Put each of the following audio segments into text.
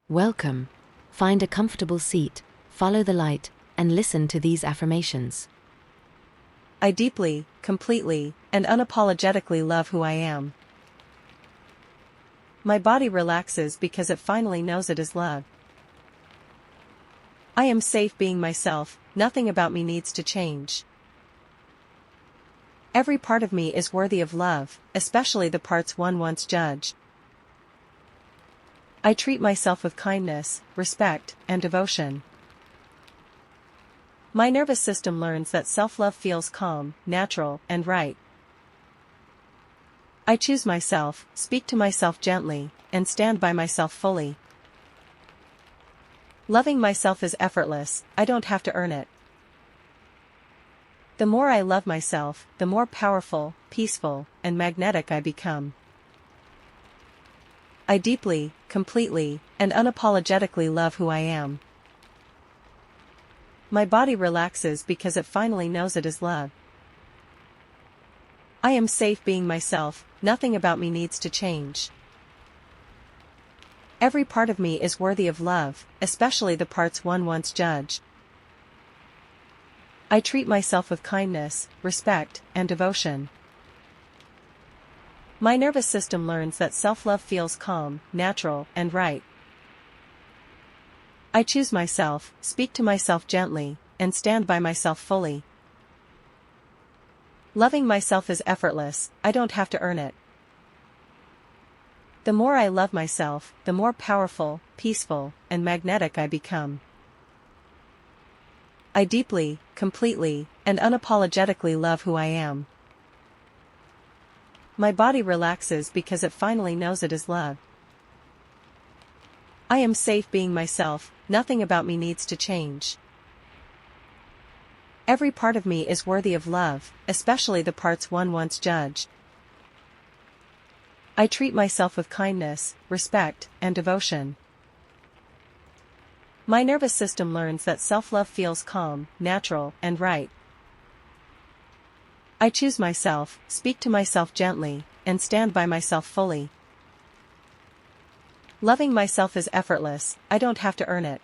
Welcome. Find a comfortable seat, follow the light, and listen to these affirmations. I deeply, completely, and unapologetically love who I am. My body relaxes because it finally knows it is loved. I am safe being myself, nothing about me needs to change. Every part of me is worthy of love, especially the parts one once judged. I treat myself with kindness, respect, and devotion. My nervous system learns that self-love feels calm, natural, and right. I choose myself, speak to myself gently, and stand by myself fully. Loving myself is effortless, I don't have to earn it. The more I love myself, the more powerful, peaceful, and magnetic I become. I deeply, completely, and unapologetically love who I am. My body relaxes because it finally knows it is loved. I am safe being myself, nothing about me needs to change. Every part of me is worthy of love, especially the parts one once judged. I treat myself with kindness, respect, and devotion. My nervous system learns that self-love feels calm, natural, and right. I choose myself, speak to myself gently, and stand by myself fully. Loving myself is effortless, I don't have to earn it. The more I love myself, the more powerful, peaceful, and magnetic I become. I deeply, completely, and unapologetically love who I am. My body relaxes because it finally knows it is loved. I am safe being myself, nothing about me needs to change. Every part of me is worthy of love, especially the parts one once judged. I treat myself with kindness, respect, and devotion. My nervous system learns that self-love feels calm, natural, and right. I choose myself, speak to myself gently, and stand by myself fully. Loving myself is effortless, I don't have to earn it.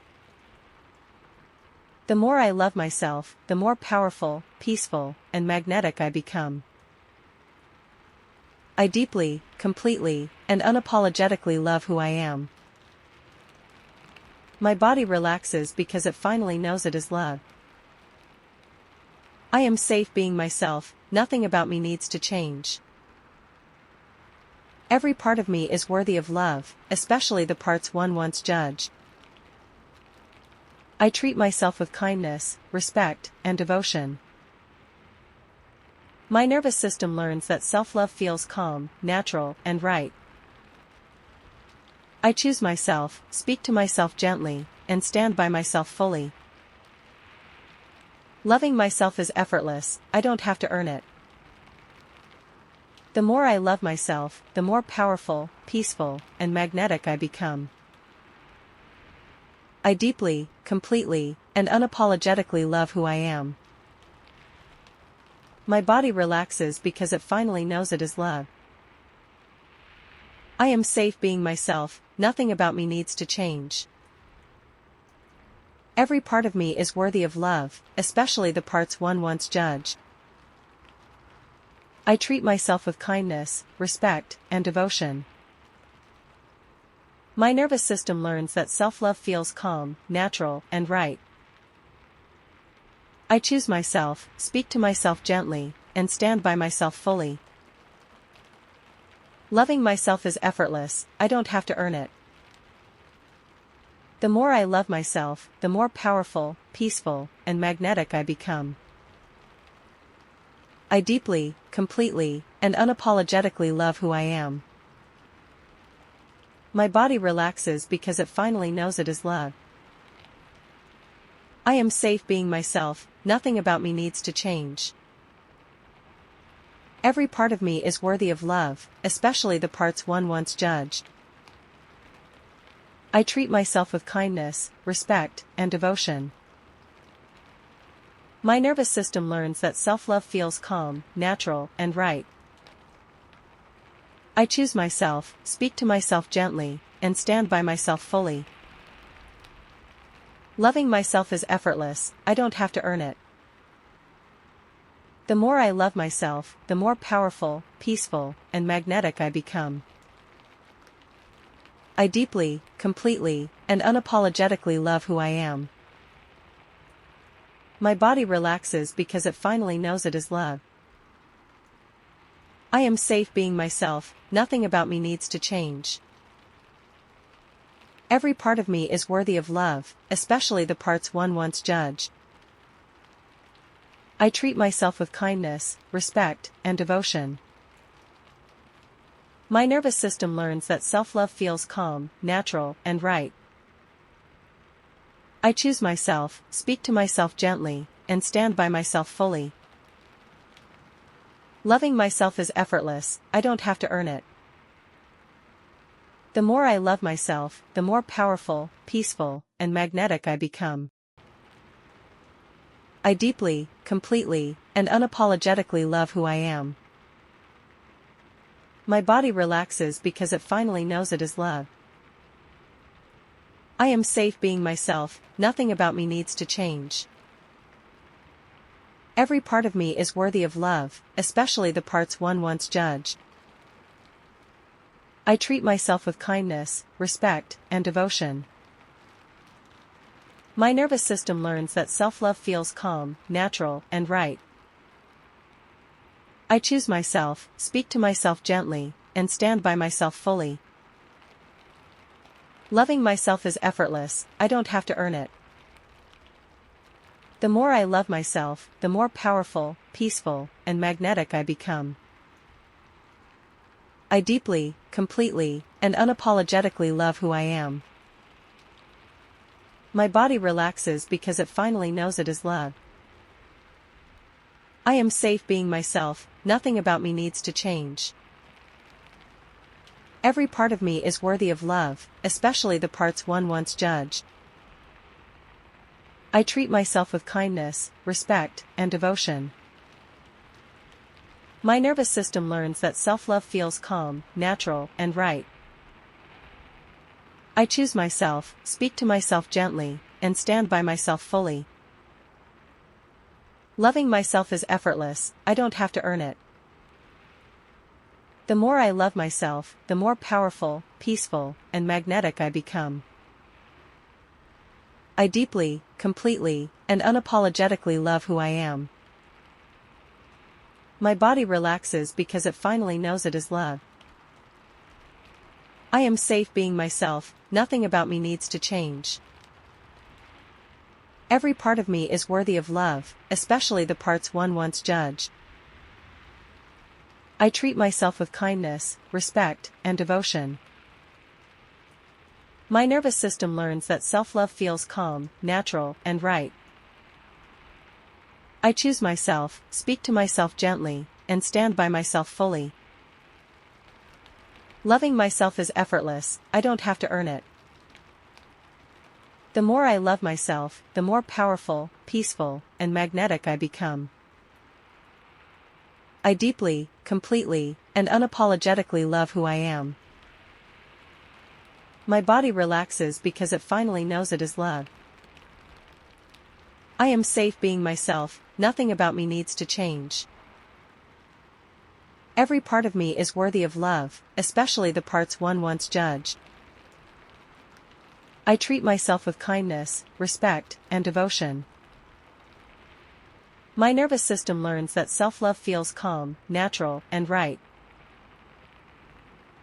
The more I love myself, the more powerful, peaceful, and magnetic I become. I deeply, completely, and unapologetically love who I am. My body relaxes because it finally knows it is loved. I am safe being myself, nothing about me needs to change. Every part of me is worthy of love, especially the parts one once judged. I treat myself with kindness, respect, and devotion. My nervous system learns that self-love feels calm, natural, and right. I choose myself, speak to myself gently, and stand by myself fully. Loving myself is effortless, I don't have to earn it. The more I love myself, the more powerful, peaceful, and magnetic I become. I deeply, completely, and unapologetically love who I am. My body relaxes because it finally knows it is loved. I am safe being myself, nothing about me needs to change. Every part of me is worthy of love, especially the parts one once judged. I treat myself with kindness, respect, and devotion. My nervous system learns that self-love feels calm, natural, and right. I choose myself, speak to myself gently, and stand by myself fully. Loving myself is effortless, I don't have to earn it. The more I love myself, the more powerful, peaceful, and magnetic I become. I deeply, completely, and unapologetically love who I am. My body relaxes because it finally knows it is loved. I am safe being myself, nothing about me needs to change. Every part of me is worthy of love, especially the parts one once judged. I treat myself with kindness, respect, and devotion. My nervous system learns that self-love feels calm, natural, and right. I choose myself, speak to myself gently, and stand by myself fully. Loving myself is effortless, I don't have to earn it. The more I love myself, the more powerful, peaceful, and magnetic I become. I deeply, completely, and unapologetically love who I am. My body relaxes because it finally knows it is loved. I am safe being myself, nothing about me needs to change. Every part of me is worthy of love, especially the parts one once judged. I treat myself with kindness, respect, and devotion. My nervous system learns that self-love feels calm, natural, and right. I choose myself, speak to myself gently, and stand by myself fully. Loving myself is effortless, I don't have to earn it. The more I love myself, the more powerful, peaceful, and magnetic I become. I deeply, completely, and unapologetically love who I am. My body relaxes because it finally knows it is loved. I am safe being myself, nothing about me needs to change. Every part of me is worthy of love, especially the parts one once judged. I treat myself with kindness, respect, and devotion. My nervous system learns that self-love feels calm, natural, and right. I choose myself, speak to myself gently, and stand by myself fully. Loving myself is effortless, I don't have to earn it. The more I love myself, the more powerful, peaceful, and magnetic I become. I deeply, completely, and unapologetically love who I am. My body relaxes because it finally knows it is loved. I am safe being myself, nothing about me needs to change. Every part of me is worthy of love, especially the parts one once judged. I treat myself with kindness, respect, and devotion. My nervous system learns that self-love feels calm, natural, and right. I choose myself, speak to myself gently, and stand by myself fully. Loving myself is effortless, I don't have to earn it. The more I love myself, the more powerful, peaceful, and magnetic I become. I deeply, completely, and unapologetically love who I am. My body relaxes because it finally knows it is loved. I am safe being myself, nothing about me needs to change. Every part of me is worthy of love, especially the parts one once judged. I treat myself with kindness, respect, and devotion. My nervous system learns that self-love feels calm, natural, and right. I choose myself, speak to myself gently, and stand by myself fully. Loving myself is effortless, I don't have to earn it. The more I love myself, the more powerful, peaceful, and magnetic I become. I deeply, completely, and unapologetically love who I am. My body relaxes because it finally knows it is loved. I am safe being myself, nothing about me needs to change. Every part of me is worthy of love, especially the parts one once judged. I treat myself with kindness, respect, and devotion. My nervous system learns that self-love feels calm, natural, and right.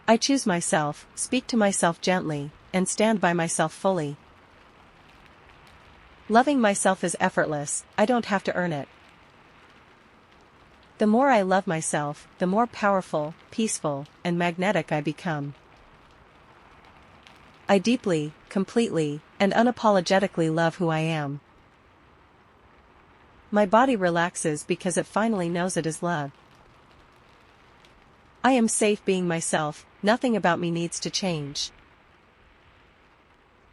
I choose myself, speak to myself gently, and stand by myself fully. Loving myself is effortless, I don't have to earn it. The more I love myself, the more powerful, peaceful, and magnetic I become. I deeply, completely, and unapologetically love who I am. My body relaxes because it finally knows it is loved. I am safe being myself, nothing about me needs to change.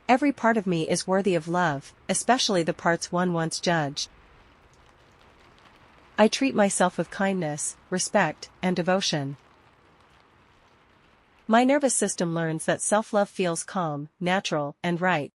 Every part of me is worthy of love, especially the parts one once judged. I treat myself with kindness, respect, and devotion. My nervous system learns that self-love feels calm, natural, and right.